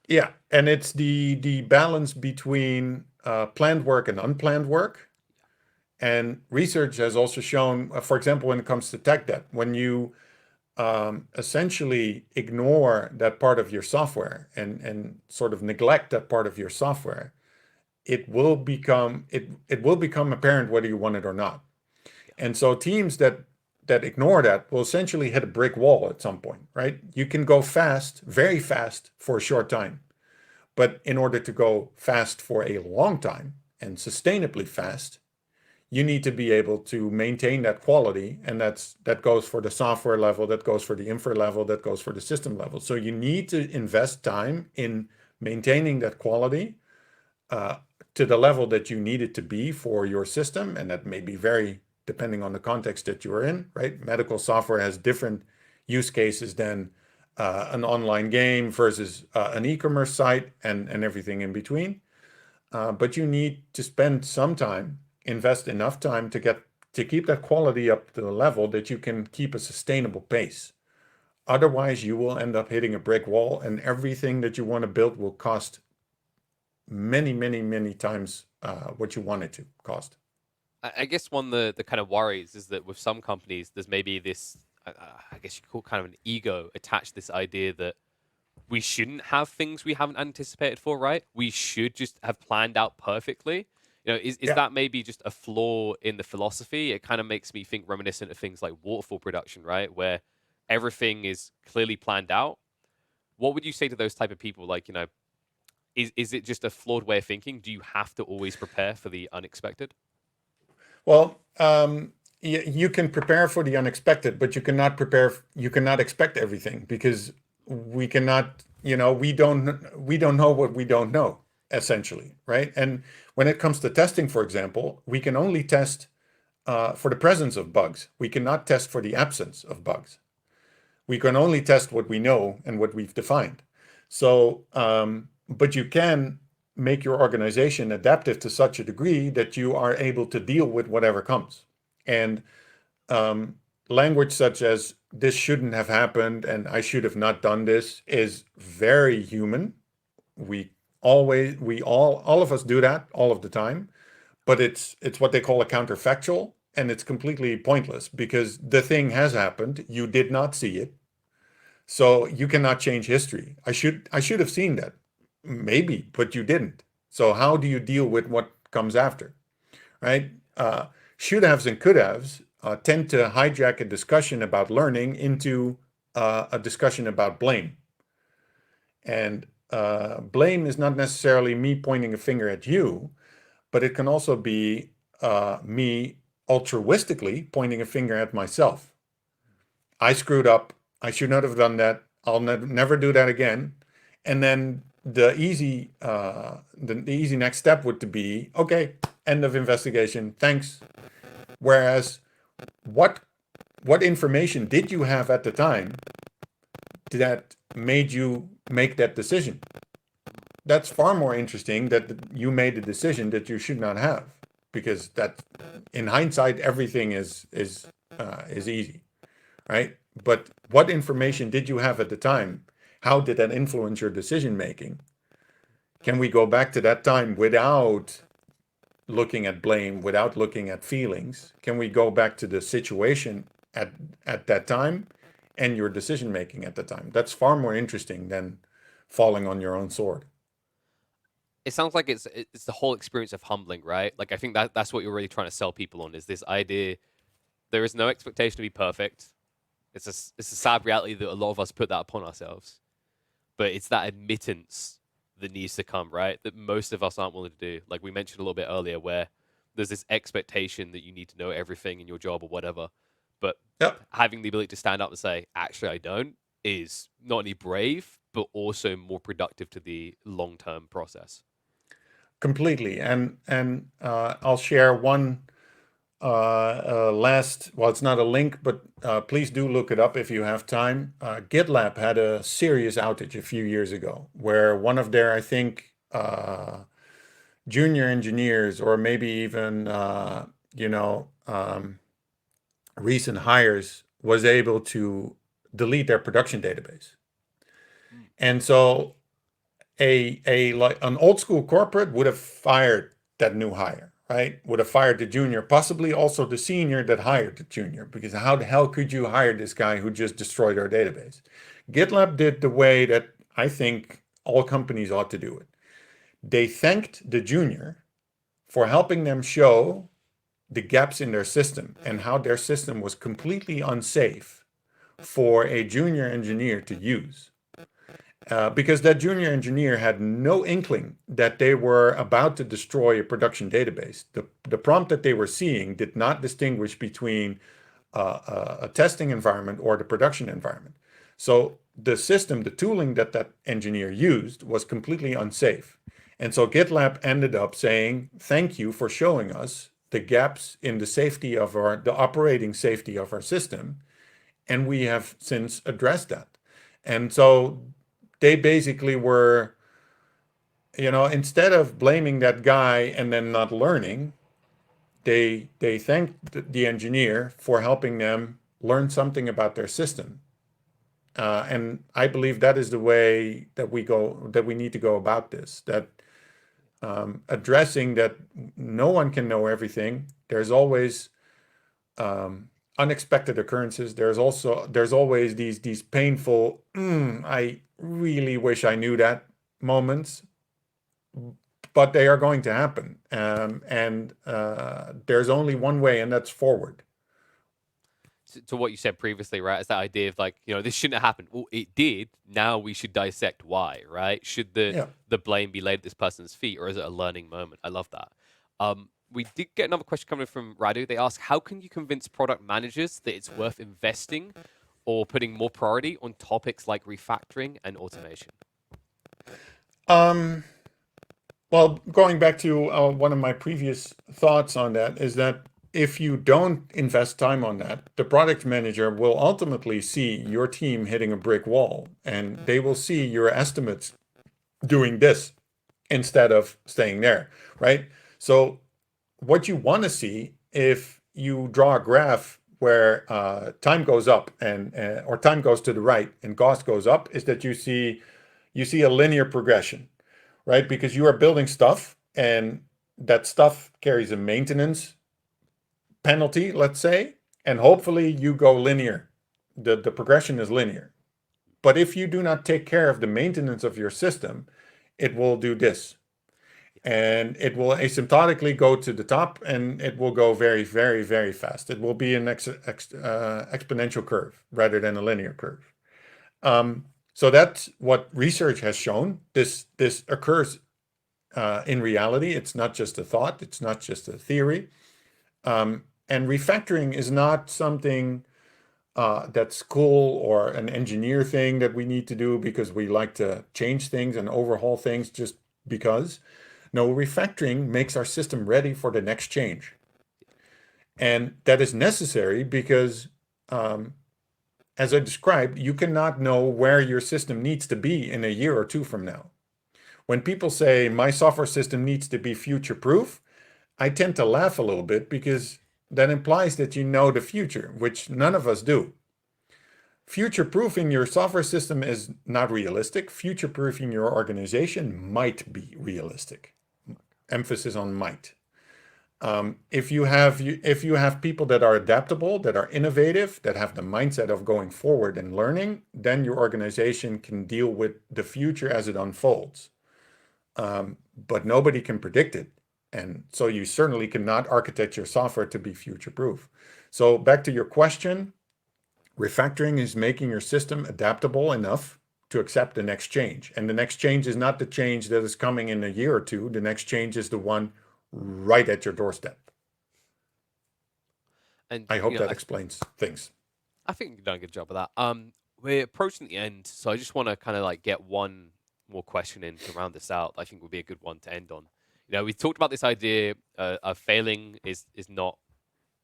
Yeah, and it's the balance between planned work and unplanned work. And research has also shown, for example, when it comes to tech debt, when you essentially ignore that part of your software and sort of neglect that part of your software, it will become apparent whether you want it or not. Yeah. And so teams that ignore that will essentially hit a brick wall at some point, right? You can go fast, very fast for a short time, but in order to go fast for a long time and sustainably fast, you need to be able to maintain that quality, and that goes for the software level, that goes for the infra level, that goes for the system level. So you need to invest time in maintaining that quality uh, to the level that you need it to be for your system, and that may be very depending on the context that you're in, right? Medical software has different use cases than an online game versus an e-commerce site and everything in between. But you need to spend some time, invest enough time to keep that quality up to the level that you can keep a sustainable pace. Otherwise, you will end up hitting a brick wall, and everything that you want to build will cost many, many, many times what you want it to cost. I guess one of the kind of worries is that with some companies, there's maybe this, I guess you could call it kind of an ego attached to this idea that we shouldn't have things we haven't anticipated for, right? We should just have planned out perfectly. Is Yeah. that maybe just a flaw in the philosophy? It kind of makes me think reminiscent of things like waterfall production, right? Where everything is clearly planned out. What would you say to those type of people? Like, is it just a flawed way of thinking? Do you have to always prepare for the unexpected? Well, you can prepare for the unexpected, but you cannot expect everything because we cannot, we don't know what we don't know, essentially, right? And when it comes to testing, for example, we can only test for the presence of bugs. We cannot test for the absence of bugs. We can only test what we know and what we've defined. So, but you can make your organization adaptive to such a degree that you are able to deal with whatever comes. And language such as this shouldn't have happened and I should have not done this is very human. We all of us do that all of the time, but it's what they call a counterfactual, and it's completely pointless because the thing has happened. You did not see it, so you cannot change history. I should have seen that, maybe, but you didn't. So how do you deal with what comes after, right? Should haves and could haves tend to hijack a discussion about learning into a discussion about blame. And blame is not necessarily me pointing a finger at you, but it can also be me altruistically pointing a finger at myself. I screwed up. I should not have done that. I'll never do that again. And then the easy next step would be, okay, end of investigation. Thanks. Whereas what what information did you have at the time that made you make that decision? That's far more interesting that you made a decision that you should not have, because that, in hindsight, everything is easy, right? But what information did you have at the time? How did that influence your decision making? Can we go back to that time without looking at blame, without looking at feelings? Can we go back to the situation at that time and your decision making at the time? That's far more interesting than falling on your own sword. It sounds like it's the whole experience of humbling, right? Like I think that's what you're really trying to sell people on is this idea there is no expectation to be perfect. It's a sad reality that a lot of us put that upon ourselves, but it's that admittance that needs to come, right? That most of us aren't willing to do. Like we mentioned a little bit earlier, where there's this expectation that you need to know everything in your job or whatever, but Yep. having the ability to stand up and say, actually, I don't, is not only brave, but also more productive to the long term process. Completely. And I'll share one last. Well, it's not a link, but please do look it up if you have time. GitLab had a serious outage a few years ago where one of their, I think, junior engineers, or maybe even recent hires, was able to delete their production database. Mm. And so a like an old school corporate would have fired that new hire, right? Would have fired the junior, possibly also the senior that hired the junior, because how the hell could you hire this guy who just destroyed our database? GitLab did the way that I think all companies ought to do it. They thanked the junior for helping them show the gaps in their system and how their system was completely unsafe for a junior engineer to use. Because that junior engineer had no inkling that they were about to destroy a production database. The prompt that they were seeing did not distinguish between a testing environment or the production environment. So the system, the tooling that that engineer used was completely unsafe. And so GitLab ended up saying, thank you for showing us the gaps in the safety of the operating safety of our system. And we have since addressed that. And so they basically were, instead of blaming that guy and then not learning, they thanked the engineer for helping them learn something about their system. And I believe that is the way that we need to go about this. That addressing that no one can know everything. There's always unexpected occurrences. There's always these painful, I really wish I knew that moments, but they are going to happen. And there's only one way, and that's forward. To what you said previously, right? It's that idea of like, this shouldn't have happened. Well, it did. Now we should dissect why, right? Should the Yeah. the blame be laid at this person's feet, or is it a learning moment? I love that. We did get another question coming from Radu. They ask, how can you convince product managers that it's worth investing or putting more priority on topics like refactoring and automation? Um, well, going back to one of my previous thoughts on that is that if you don't invest time on that, the product manager will ultimately see your team hitting a brick wall, and they will see your estimates doing this instead of staying there, right? So what you want to see, if you draw a graph where time goes up and or time goes to the right and cost goes up, is that you see a linear progression, right? Because you are building stuff, and that stuff carries a maintenance penalty, let's say, and hopefully you go linear. The progression is linear. But if you do not take care of the maintenance of your system, it will do this. And it will asymptotically go to the top, and it will go very, very, very fast. It will be an exponential curve rather than a linear curve. So that's what research has shown. This occurs in reality. It's not just a thought. It's not just a theory. And refactoring is not something that's cool or an engineer thing that we need to do because we like to change things and overhaul things just because. No, refactoring makes our system ready for the next change. And that is necessary because, as I described, you cannot know where your system needs to be in a year or two from now. When people say my software system needs to be future proof, I tend to laugh a little bit because that implies that you know the future, which none of us do. Future-proofing your software system is not realistic. Future-proofing your organization might be realistic. Emphasis on might. If you have people that are adaptable, that are innovative, that have the mindset of going forward and learning, then your organization can deal with the future as it unfolds. But nobody can predict it. And so you certainly cannot architect your software to be future-proof. So back to your question, refactoring is making your system adaptable enough to accept the next change. And the next change is not the change that is coming in a year or two. The next change is the one right at your doorstep. And I hope that explains things. I think you've done a good job of that. We're approaching the end, so I just want to kind of like get one more question in to round this out. I think would be a good one to end on. We talked about this idea of failing is not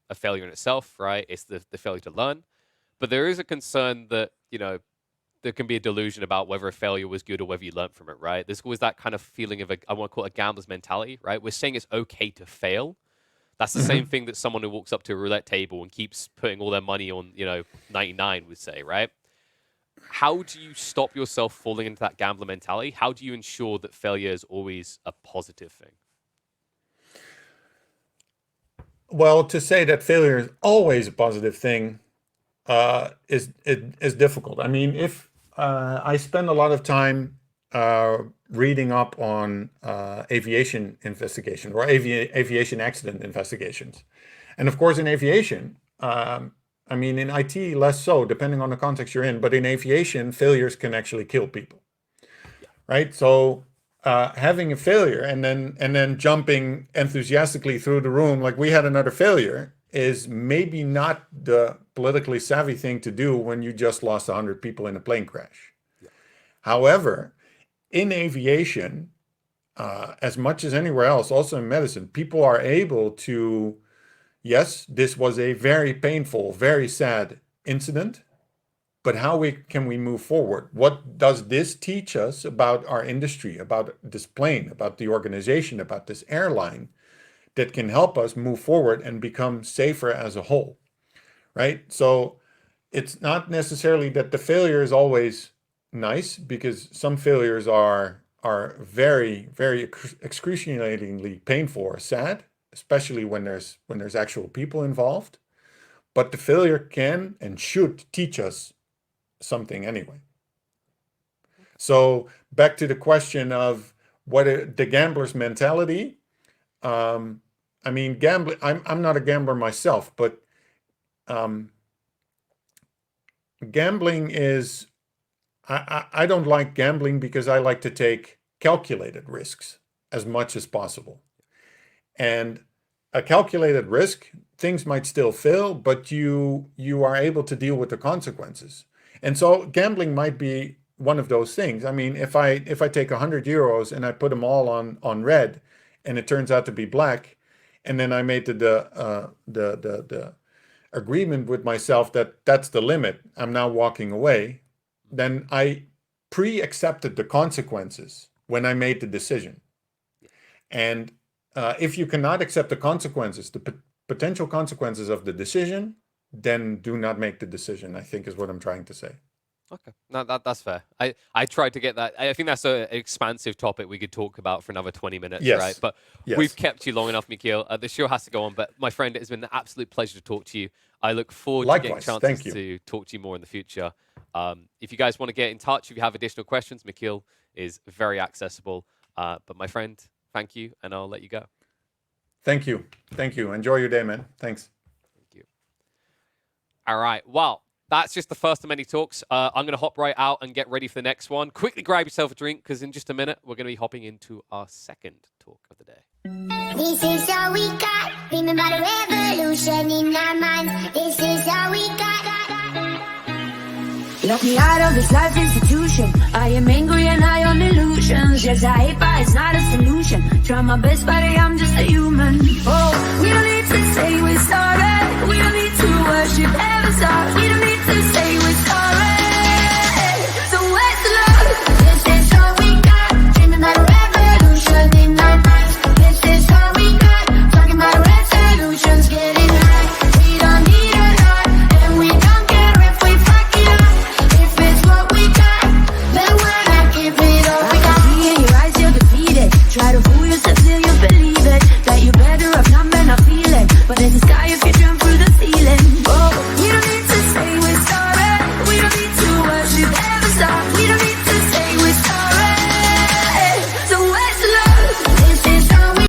a failure in itself, right? It's the failure to learn. But there is a concern that, there can be a delusion about whether a failure was good or whether you learned from it, right? There's always that kind of feeling of I want to call it a gambler's mentality, right? We're saying it's okay to fail. That's the same thing that someone who walks up to a roulette table and keeps putting all their money on, 99 would say, right? How do you stop yourself falling into that gambler mentality? How do you ensure that failure is always a positive thing? Well, to say that failure is always a positive thing is difficult. I mean, if I spend a lot of time reading up on aviation investigation or aviation accident investigations, and of course in aviation, I mean in IT less so, depending on the context you're in. But in aviation, failures can actually kill people, right? So having a failure and then jumping enthusiastically through the room like we had another failure is maybe not the politically savvy thing to do when you just lost 100 people in a plane crash. Yeah. However, in aviation, as much as anywhere else, also in medicine, people are able to, yes, this was a very painful, very sad incident, but how can we move forward? What does this teach us about our industry, about this plane, about the organization, about this airline that can help us move forward and become safer as a whole, right? So it's not necessarily that the failure is always nice, because some failures are very, very excruciatingly painful or sad, especially when there's actual people involved. But the failure can and should teach us something anyway. So back to the question of the gambler's mentality. I mean, gambling, I'm not a gambler myself, but gambling is, I don't like gambling because I like to take calculated risks as much as possible. And a calculated risk, things might still fail, but you are able to deal with the consequences. And so gambling might be one of those things. I mean, if I take 100 euros and I put them all on red and it turns out to be black, and then I made the agreement with myself that that's the limit, I'm now walking away, then I pre-accepted the consequences when I made the decision. And if you cannot accept the consequences, the potential consequences of the decision, then do not make the decision, I think is what I'm trying to say. Okay, no, that's fair. I tried to get that. I think that's an expansive topic we could talk about for another 20 minutes, yes. Right? But yes. We've kept you long enough, Michiel. The show has to go on, but my friend, it has been an absolute pleasure to talk to you. I look forward to getting chances to talk to you more in the future. If you guys want to get in touch, if you have additional questions, Michiel is very accessible. But my friend, thank you, and I'll let you go. Thank you. Thank you. Enjoy your day, man. Thanks. Thank you. All right. Well, that's just the first of many talks. I'm going to hop right out and get ready for the next one. Quickly grab yourself a drink, because in just a minute, we're going to be hopping into our second talk of the day. This is all we got. Remember the revolution in our minds. This is all we got. Lock me out of this life institution. I am angry and high on illusions. Yes, I hate, but it's not a solution. Try my best, buddy, I'm just a human. Oh, we don't need to say we're sorry. We